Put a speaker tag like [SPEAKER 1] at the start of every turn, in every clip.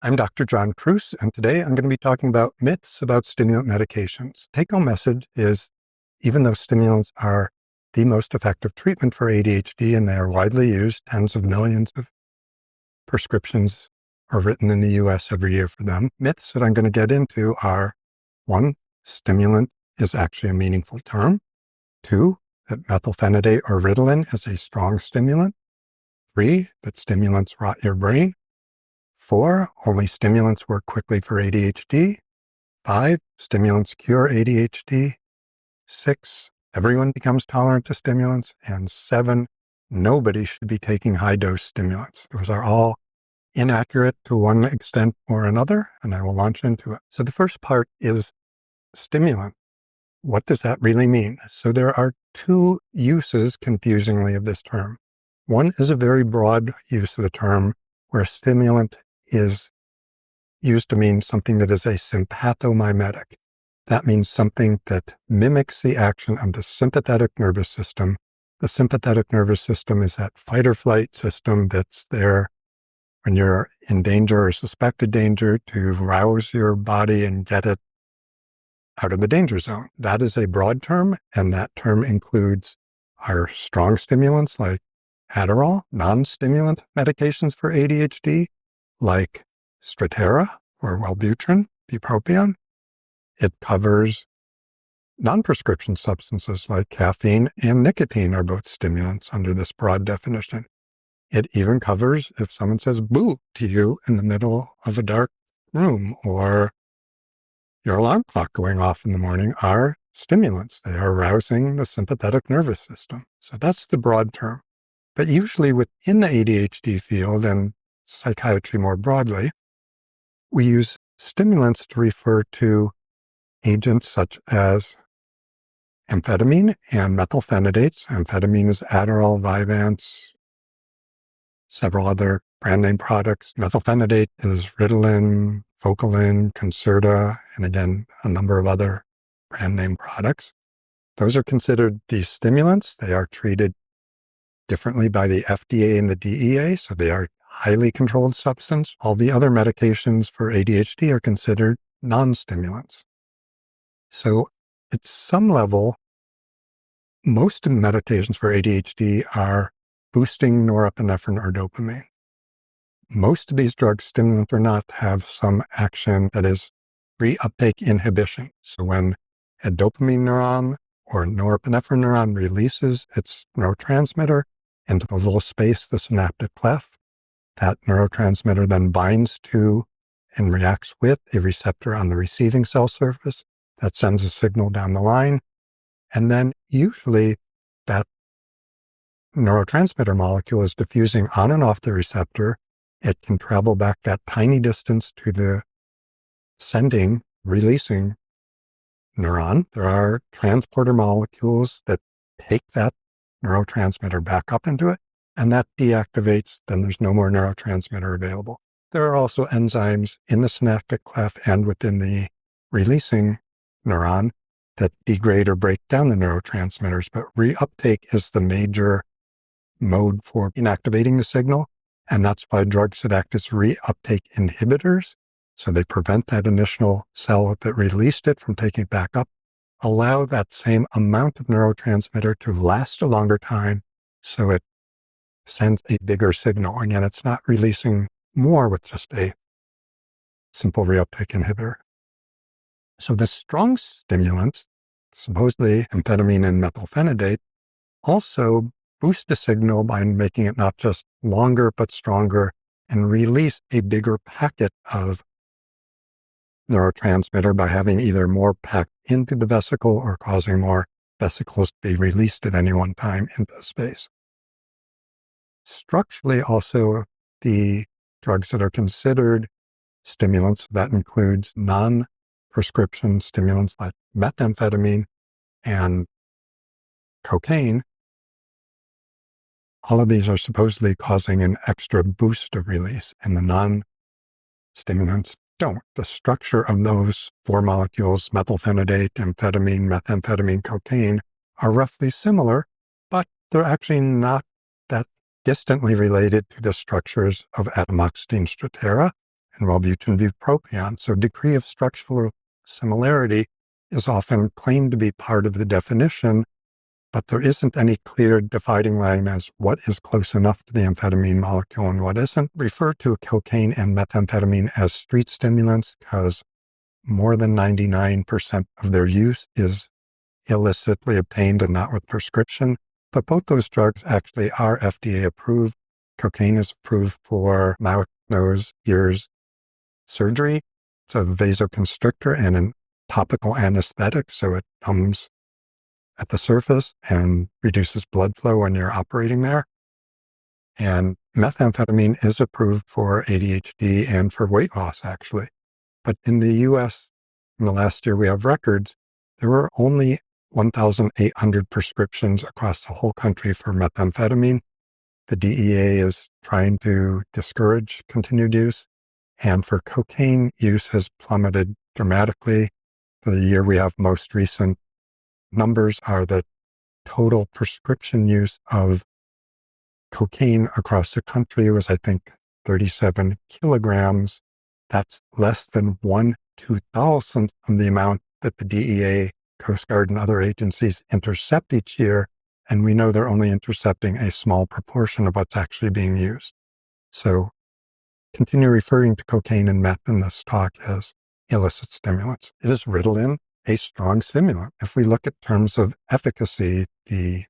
[SPEAKER 1] I'm Dr. John Kruse, and today I'm going to be talking about myths about stimulant medications. Take-home message is, even though stimulants are the most effective treatment for ADHD and they are widely used, tens of millions of prescriptions are written in the US every year for them, myths that I'm going to get into are, 1, stimulant is actually a meaningful term. 2, that methylphenidate or Ritalin is a strong stimulant. 3, that stimulants rot your brain. 4, only stimulants work quickly for ADHD. 5, stimulants cure ADHD. 6, everyone becomes tolerant to stimulants. And 7, nobody should be taking high-dose stimulants. Those are all inaccurate to one extent or another, and I will launch into it. So the first part is stimulant. What does that really mean? So there are two uses, confusingly, of this term. One is a very broad use of the term where stimulant is used to mean something that is a sympathomimetic. That means something that mimics the action of the sympathetic nervous system. The sympathetic nervous system is that fight or flight system that's there when you're in danger or suspected danger to rouse your body and get it out of the danger zone. That is a broad term, and that term includes our strong stimulants like Adderall, non-stimulant medications for ADHD, like Strattera or Wellbutrin, bupropion. It covers non-prescription substances like caffeine and nicotine are both stimulants under this broad definition. It even covers if someone says boo to you in the middle of a dark room or your alarm clock going off in the morning are stimulants. They are arousing the sympathetic nervous system. So that's the broad term. But usually within the ADHD field and psychiatry more broadly, we use stimulants to refer to agents such as amphetamine and methylphenidates. Amphetamine is Adderall, Vyvanse, several other brand name products. Methylphenidate is Ritalin, Focalin, Concerta, and again, a number of other brand name products. Those are considered these stimulants. They are treated differently by the FDA and the DEA, so they are highly controlled substance. All the other medications for ADHD are considered non-stimulants. So at some level, most of the medications for ADHD are boosting norepinephrine or dopamine. Most of these drugs, stimulant or not, have some action that is reuptake inhibition. So when a dopamine neuron or norepinephrine neuron releases its neurotransmitter into the little space, the synaptic cleft, that neurotransmitter then binds to and reacts with a receptor on the receiving cell surface that sends a signal down the line. And then usually that neurotransmitter molecule is diffusing on and off the receptor. It can travel back that tiny distance to the releasing neuron. There are transporter molecules that take that neurotransmitter back up into it, and that deactivates, then there's no more neurotransmitter available. There are also enzymes in the synaptic cleft and within the releasing neuron that degrade or break down the neurotransmitters, but reuptake is the major mode for inactivating the signal, and that's why drugs that act as reuptake inhibitors, so they prevent that initial cell that released it from taking it back up, allow that same amount of neurotransmitter to last a longer time, so it sends a bigger signal. Again, it's not releasing more with just a simple reuptake inhibitor. So the strong stimulants, supposedly amphetamine and methylphenidate, also boost the signal by making it not just longer but stronger and release a bigger packet of neurotransmitter by having either more packed into the vesicle or causing more vesicles to be released at any one time into the space. Structurally, also, the drugs that are considered stimulants, that includes non-prescription stimulants like methamphetamine and cocaine. All of these are supposedly causing an extra boost of release, and the non-stimulants don't. The structure of those four molecules, methylphenidate, amphetamine, methamphetamine, cocaine, are roughly similar, but they're actually not that distantly related to the structures of Atomoxetine, Strattera, and Wellbutrin bupropion. So degree of structural similarity is often claimed to be part of the definition, but there isn't any clear dividing line as what is close enough to the amphetamine molecule and what isn't. Refer to cocaine and methamphetamine as street stimulants because more than 99% of their use is illicitly obtained and not with prescription. But both those drugs actually are FDA approved. Cocaine is approved for mouth, nose, ears surgery. It's a vasoconstrictor and a topical anesthetic, so it numbs at the surface and reduces blood flow when you're operating there. And methamphetamine is approved for ADHD and for weight loss, actually. But in the US, in the last year we have records, there were only 1,800 prescriptions across the whole country for methamphetamine. The DEA is trying to discourage continued use. And for cocaine, use has plummeted dramatically. For the year we have most recent numbers are the total prescription use of cocaine across the country was, I think, 37 kilograms. That's less than 1/2000th of the amount that the DEA, Coast Guard, and other agencies intercept each year. And we know they're only intercepting a small proportion of what's actually being used. So continue referring to cocaine and meth in this talk as illicit stimulants. It is Ritalin, a strong stimulant. If we look at terms of efficacy, the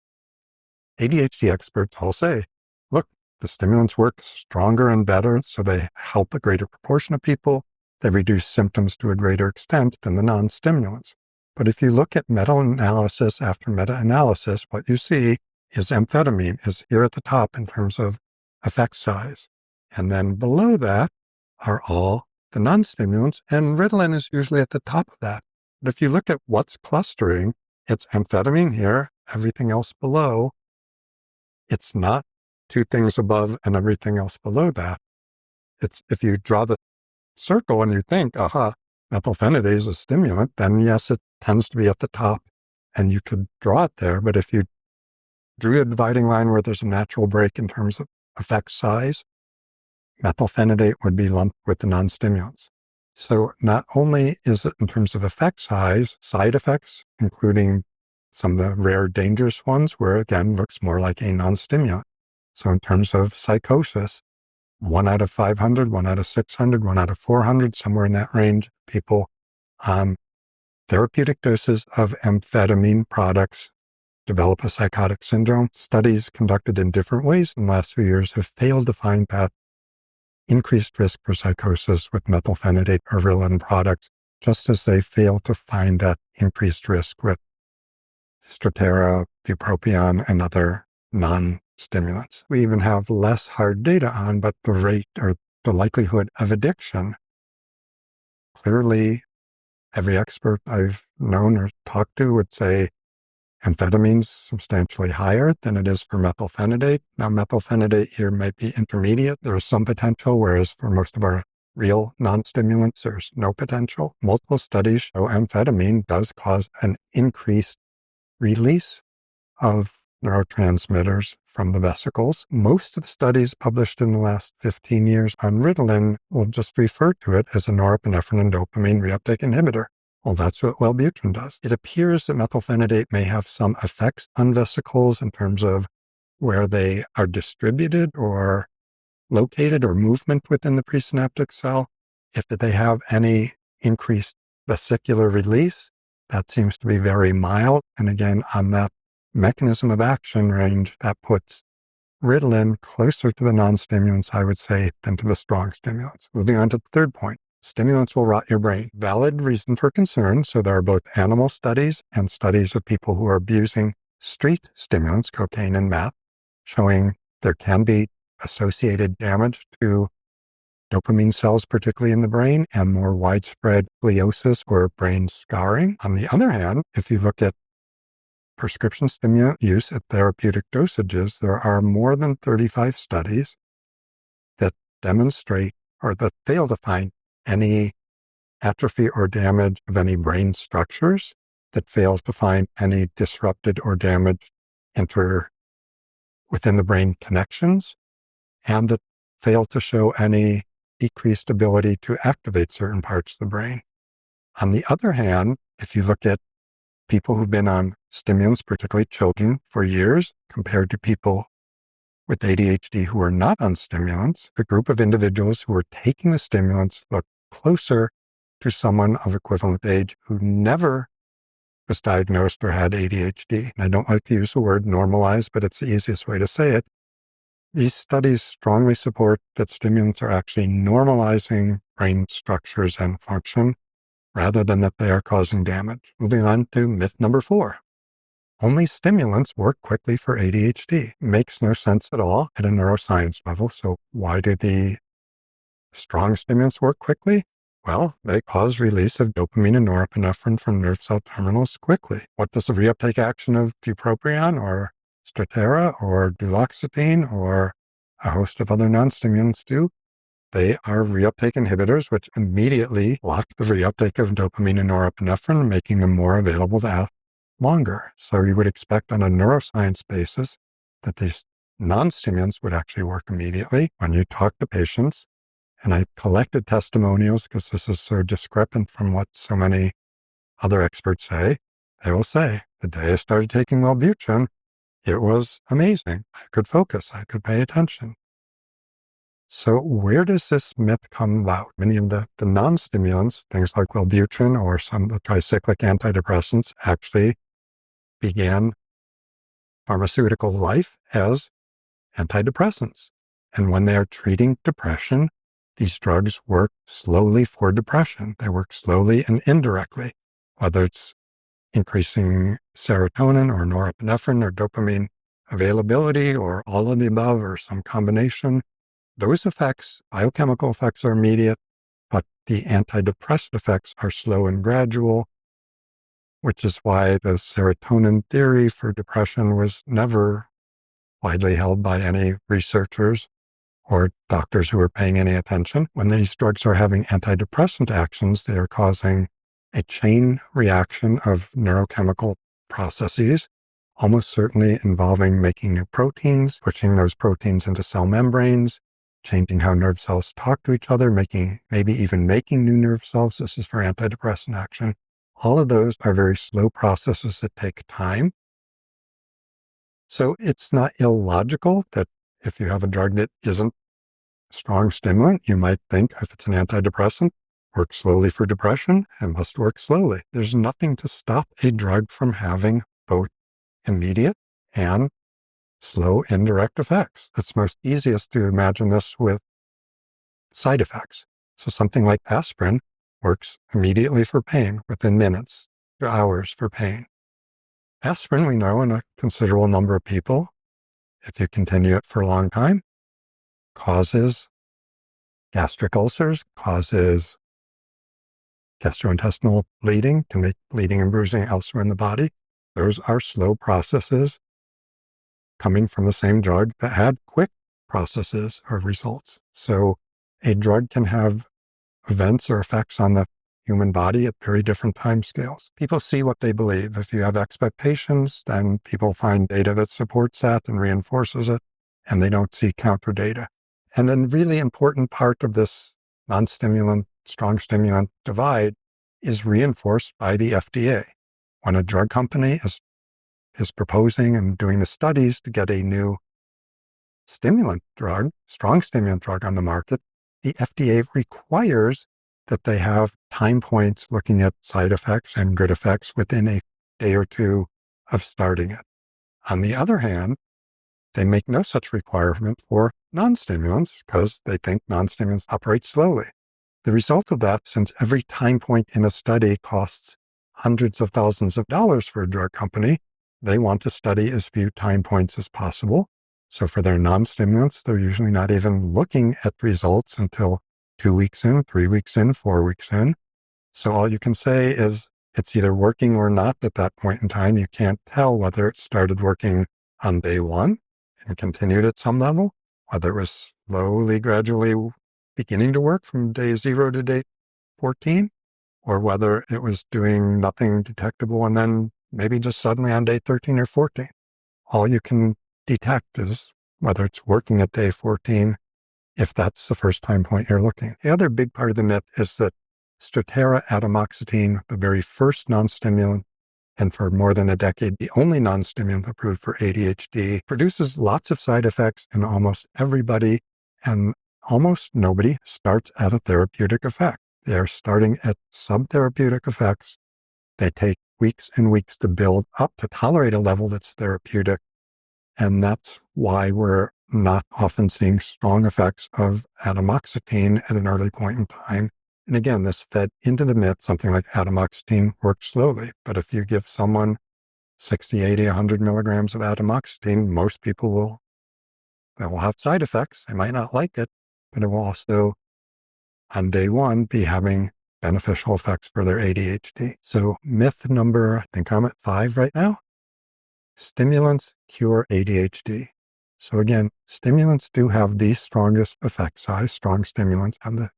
[SPEAKER 1] ADHD experts all say, look, the stimulants work stronger and better, so they help a greater proportion of people. They reduce symptoms to a greater extent than the non-stimulants. But if you look at meta-analysis after meta-analysis, what you see is amphetamine is here at the top in terms of effect size. And then below that are all the non-stimulants, and Ritalin is usually at the top of that. But if you look at what's clustering, it's amphetamine here, everything else below. It's not two things above and everything else below that. It's if you draw the circle and you think, aha, methylphenidate is a stimulant, then yes, it tends to be at the top and you could draw it there. But if you drew a dividing line where there's a natural break in terms of effect size, methylphenidate would be lumped with the non-stimulants. So not only is it in terms of effect size, side effects, including some of the rare dangerous ones where again looks more like a non-stimulant. So in terms of psychosis, 1 out of 500, 1 out of 600, 1 out of 400, somewhere in that range, people on therapeutic doses of amphetamine products develop a psychotic syndrome. Studies conducted in different ways in the last few years have failed to find that increased risk for psychosis with methylphenidate or Ritalin products, just as they fail to find that increased risk with Strattera, bupropion, and other non-stimulants. We even have less hard data on, but the rate or the likelihood of addiction. Clearly, every expert I've known or talked to would say amphetamine's substantially higher than it is for methylphenidate. Now, methylphenidate here might be intermediate. There is some potential, whereas for most of our real non-stimulants, there's no potential. Multiple studies show amphetamine does cause an increased release of neurotransmitters from the vesicles. Most of the studies published in the last 15 years on Ritalin will just refer to it as a norepinephrine and dopamine reuptake inhibitor. Well, that's what Wellbutrin does. It appears that methylphenidate may have some effects on vesicles in terms of where they are distributed or located or movement within the presynaptic cell. If they have any increased vesicular release, that seems to be very mild. And again, on that mechanism of action range, that puts Ritalin closer to the non-stimulants, I would say, than to the strong stimulants. Moving on to the third point. Stimulants will rot your brain. Valid reason for concern. So there are both animal studies and studies of people who are abusing street stimulants, cocaine and meth, showing there can be associated damage to dopamine cells, particularly in the brain, and more widespread gliosis or brain scarring. On the other hand, if you look at prescription stimulant use at therapeutic dosages, there are more than 35 studies that demonstrate or that fail to find any atrophy or damage of any brain structures, that fails to find any disrupted or damaged within the brain connections, and that fail to show any decreased ability to activate certain parts of the brain. On the other hand, if you look at people who've been on stimulants, particularly children, for years, compared to people with ADHD who are not on stimulants, the group of individuals who are taking the stimulants look closer to someone of equivalent age who never was diagnosed or had ADHD. And I don't like to use the word normalized, but it's the easiest way to say it. These studies strongly support that stimulants are actually normalizing brain structures and function rather than that they are causing damage. Moving on to myth number 4. Only stimulants work quickly for ADHD. Makes no sense at all at a neuroscience level. So why do the strong stimulants work quickly? Well, they cause release of dopamine and norepinephrine from nerve cell terminals quickly. What does the reuptake action of bupropion or Strattera or duloxetine or a host of other non-stimulants do? They are reuptake inhibitors, which immediately block the reuptake of dopamine and norepinephrine, making them more available to act longer. So you would expect on a neuroscience basis that these non-stimulants would actually work immediately. When you talk to patients, and I collected testimonials because this is so discrepant from what so many other experts say, they will say, the day I started taking Wellbutrin, it was amazing. I could focus. I could pay attention. So where does this myth come about? Many of the non-stimulants, things like Wellbutrin or some of the tricyclic antidepressants, actually began pharmaceutical life as antidepressants. And when they are treating depression, these drugs work slowly for depression. They work slowly and indirectly, whether it's increasing serotonin or norepinephrine or dopamine availability or all of the above or some combination. Those effects, biochemical effects, are immediate, but the antidepressant effects are slow and gradual, which is why the serotonin theory for depression was never widely held by any researchers or doctors who are paying any attention. When these drugs are having antidepressant actions, they are causing a chain reaction of neurochemical processes, almost certainly involving making new proteins, pushing those proteins into cell membranes, changing how nerve cells talk to each other, maybe even making new nerve cells. This is for antidepressant action. All of those are very slow processes that take time. So it's not illogical that if you have a drug that isn't a strong stimulant, you might think if it's an antidepressant, works slowly for depression, it must work slowly. There's nothing to stop a drug from having both immediate and slow indirect effects. It's most easiest to imagine this with side effects. So something like aspirin works immediately for pain, within minutes to hours for pain. Aspirin, we know in a considerable number of people, if you continue it for a long time, causes gastric ulcers, causes gastrointestinal bleeding, can make bleeding and bruising elsewhere in the body. Those are slow processes coming from the same drug that had quick processes or results. So a drug can have events or effects on the human body at very different timescales. People see what they believe. If you have expectations, then people find data that supports that and reinforces it, and they don't see counter data. And a really important part of this non-stimulant, strong stimulant divide is reinforced by the FDA. When a drug company is proposing and doing the studies to get a new stimulant drug, strong stimulant drug on the market, the FDA requires that they have time points looking at side effects and good effects within a day or two of starting it. On the other hand, they make no such requirement for non-stimulants because they think non-stimulants operate slowly. The result of that, since every time point in a study costs hundreds of thousands of dollars for a drug company, they want to study as few time points as possible. So for their non-stimulants, they're usually not even looking at results until 2 weeks in, 3 weeks in, 4 weeks in. So all you can say is it's either working or not at that point in time. You can't tell whether it started working on day 1 and continued at some level, whether it was slowly, gradually beginning to work from day 0 to day 14, or whether it was doing nothing detectable and then maybe just suddenly on day 13 or 14. All you can detect is whether it's working at day 14 if that's the first time point you're looking. The other big part of the myth is that Strattera, atomoxetine, the very first non-stimulant, and for more than a decade, the only non-stimulant approved for ADHD, produces lots of side effects in almost everybody, and almost nobody starts at a therapeutic effect. They're starting at subtherapeutic effects. They take weeks and weeks to build up to tolerate a level that's therapeutic, and that's why we're not often seeing strong effects of atomoxetine at an early point in time. And again, this fed into the myth, something like atomoxetine works slowly. But if you give someone 60, 80, 100 milligrams of atomoxetine, most people they will have side effects. They might not like it, but it will also, on day one, be having beneficial effects for their ADHD. So myth number, I think I'm at 5 right now. Stimulants cure ADHD. So again, stimulants do have the strongest effect size. Strong stimulants have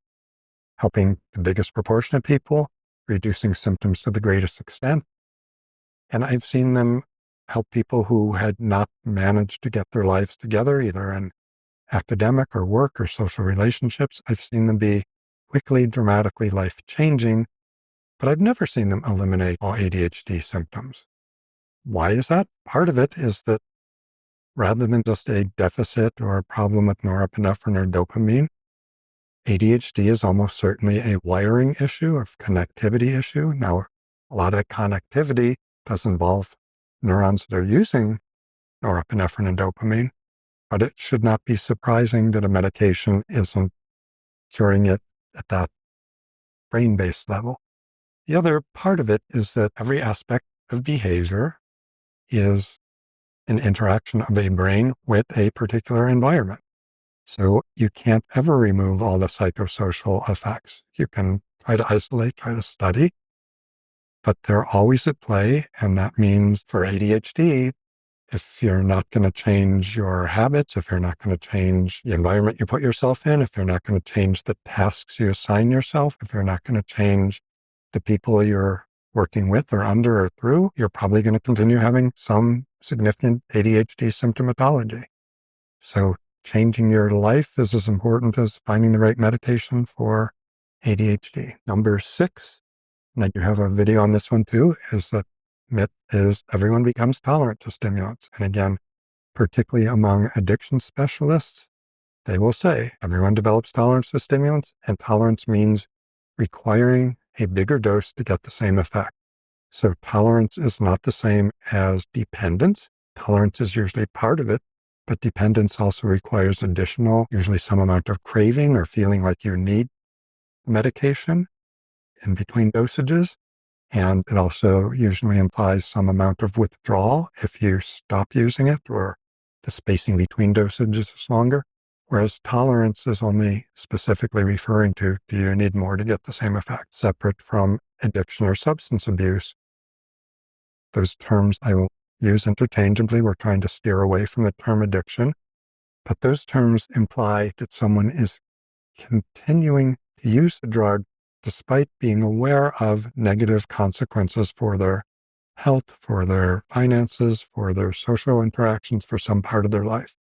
[SPEAKER 1] helping the biggest proportion of people, reducing symptoms to the greatest extent. And I've seen them help people who had not managed to get their lives together, either in academic or work or social relationships. I've seen them be quickly, dramatically life-changing, but I've never seen them eliminate all ADHD symptoms. Why is that? Part of it is that rather than just a deficit or a problem with norepinephrine or dopamine, ADHD is almost certainly a wiring issue, a connectivity issue. Now, a lot of the connectivity does involve neurons that are using norepinephrine and dopamine, but it should not be surprising that a medication isn't curing it at that brain-based level. The other part of it is that every aspect of behavior is an interaction of a brain with a particular environment. So you can't ever remove all the psychosocial effects. You can try to isolate, try to study, but they're always at play. And that means for ADHD, if you're not going to change your habits, if you're not going to change the environment you put yourself in, if you're not going to change the tasks you assign yourself, if you're not going to change the people you're working with or under or through, you're probably going to continue having some significant ADHD symptomatology. So changing your life is as important as finding the right medication for ADHD. Number 6, and I do have a video on this one too, is that myth is everyone becomes tolerant to stimulants. And again, particularly among addiction specialists, they will say everyone develops tolerance to stimulants, and tolerance means requiring a bigger dose to get the same effect. So tolerance is not the same as dependence. Tolerance is usually part of it, but dependence also requires additional, usually some amount of craving or feeling like you need medication in between dosages. And it also usually implies some amount of withdrawal if you stop using it or the spacing between dosages is longer. Whereas tolerance is only specifically referring to, do you need more to get the same effect? Separate from addiction or substance abuse. Those terms I will use interchangeably. We're trying to steer away from the term addiction, but those terms imply that someone is continuing to use the drug despite being aware of negative consequences for their health, for their finances, for their social interactions, for some part of their life.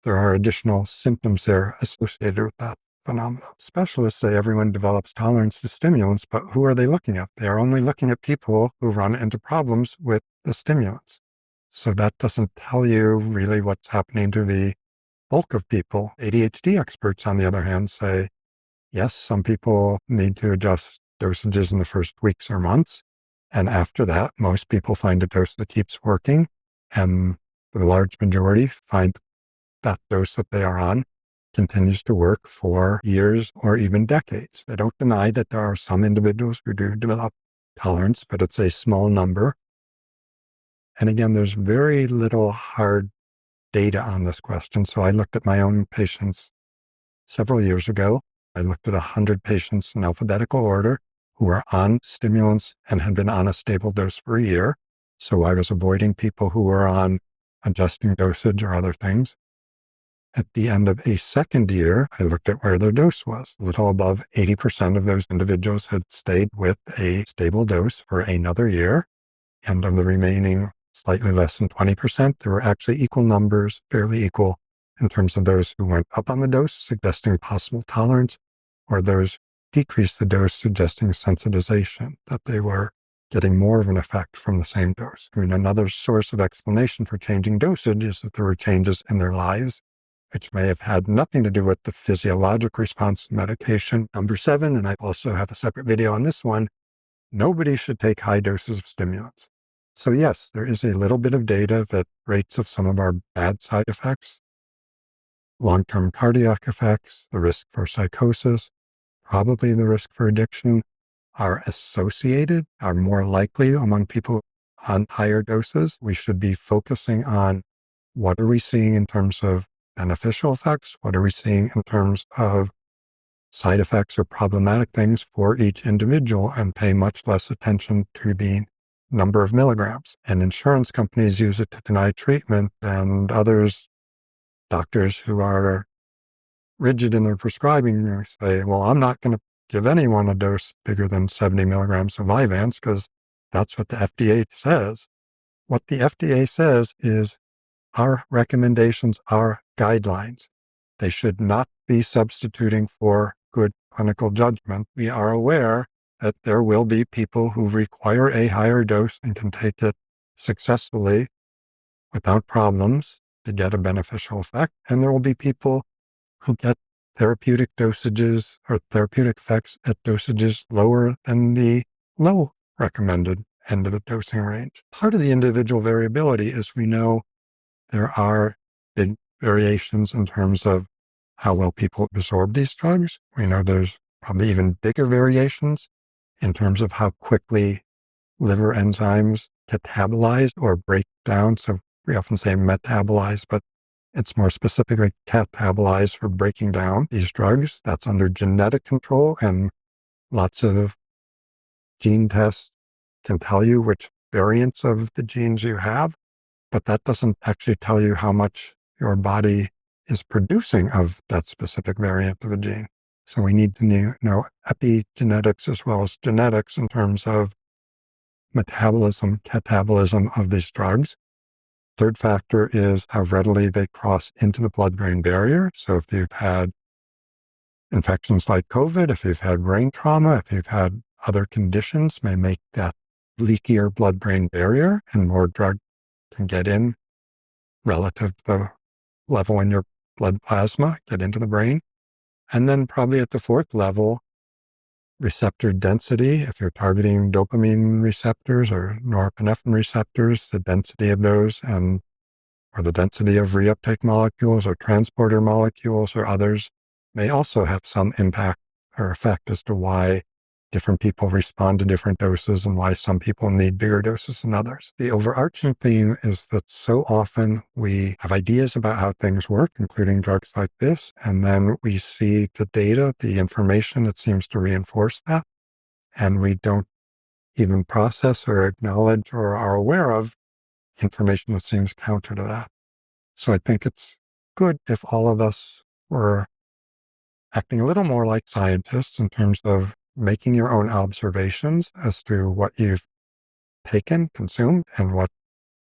[SPEAKER 1] There are additional symptoms there associated with that phenomenon. Specialists say everyone develops tolerance to stimulants, but who are they looking at? They are only looking at people who run into problems with the stimulants. So that doesn't tell you really what's happening to the bulk of people. ADHD experts, on the other hand, say, yes, some people need to adjust dosages in the first weeks or months. And after that, most people find a dose that keeps working. And the large majority find that dose that they are on continues to work for years or even decades. They don't deny that there are some individuals who do develop tolerance, but it's a small number. And again, there's very little hard data on this question. So I looked at my own patients several years ago. I looked at 100 patients in alphabetical order who were on stimulants and had been on a stable dose for a year. So I was avoiding people who were on adjusting dosage or other things. At the end of a second year, I looked at where their dose was. A little above 80% of those individuals had stayed with a stable dose for another year. And of the remaining slightly less than 20%, there were actually equal numbers, fairly equal, in terms of those who went up on the dose, suggesting possible tolerance, or those decreased the dose, suggesting sensitization, that they were getting more of an effect from the same dose. I mean, another source of explanation for changing dosage is that there were changes in their lives, which may have had nothing to do with the physiologic response to medication. Number 7, and I also have a separate video on this one, nobody should take high doses of stimulants. So yes, there is a little bit of data that rates of some of our bad side effects, long-term cardiac effects, the risk for psychosis, probably the risk for addiction, are associated, are more likely among people on higher doses. We should be focusing on what are we seeing in terms of beneficial effects, what are we seeing in terms of side effects or problematic things for each individual, and pay much less attention to the number of milligrams. And insurance companies use it to deny treatment, and others, doctors who are rigid in their prescribing, say, well, I'm not going to give anyone a dose bigger than 70 milligrams of Vyvanse because that's what the FDA says. What the FDA says is our recommendations are guidelines. They should not be substituting for good clinical judgment. We are aware that there will be people who require a higher dose and can take it successfully without problems to get a beneficial effect. And there will be people who get therapeutic dosages or therapeutic effects at dosages lower than the low recommended end of the dosing range. Part of the individual variability is we know there are big variations in terms of how well people absorb these drugs. We know there's probably even bigger variations in terms of how quickly liver enzymes catabolize or break down. So we often say metabolize, but it's more specifically catabolize for breaking down these drugs. That's under genetic control, and lots of gene tests can tell you which variants of the genes you have, but that doesn't actually tell you how much your body is producing of that specific variant of a gene. So we need to know epigenetics as well as genetics in terms of metabolism, catabolism of these drugs. Third factor is how readily they cross into the blood-brain barrier. So if you've had infections like COVID, if you've had brain trauma, if you've had other conditions, may make that leakier blood-brain barrier and more drug can get in relative to the level in your blood plasma, get into the brain. And then probably at the fourth level, receptor density. If you're targeting dopamine receptors or norepinephrine receptors, the density of those or the density of reuptake molecules or transporter molecules or others may also have some impact or effect as to why different people respond to different doses and why some people need bigger doses than others. The overarching theme is that so often we have ideas about how things work, including drugs like this, and then we see the data, the information that seems to reinforce that, and we don't even process or acknowledge or are aware of information that seems counter to that. So I think it's good if all of us were acting a little more like scientists in terms of making your own observations as to what you've taken, consumed, and what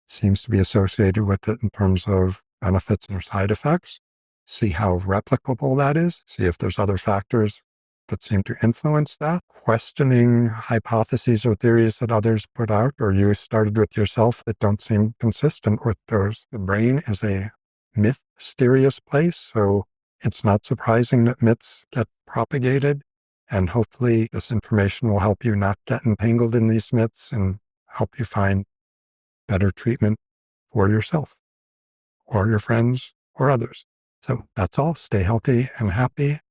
[SPEAKER 1] seems to be associated with it in terms of benefits or side effects. See how replicable that is. See if there's other factors that seem to influence that. Questioning hypotheses or theories that others put out or you started with yourself that don't seem consistent with those. The brain is a mysterious place, so it's not surprising that myths get propagated. And hopefully this information will help you not get entangled in these myths and help you find better treatment for yourself or your friends or others. So that's all. Stay healthy and happy.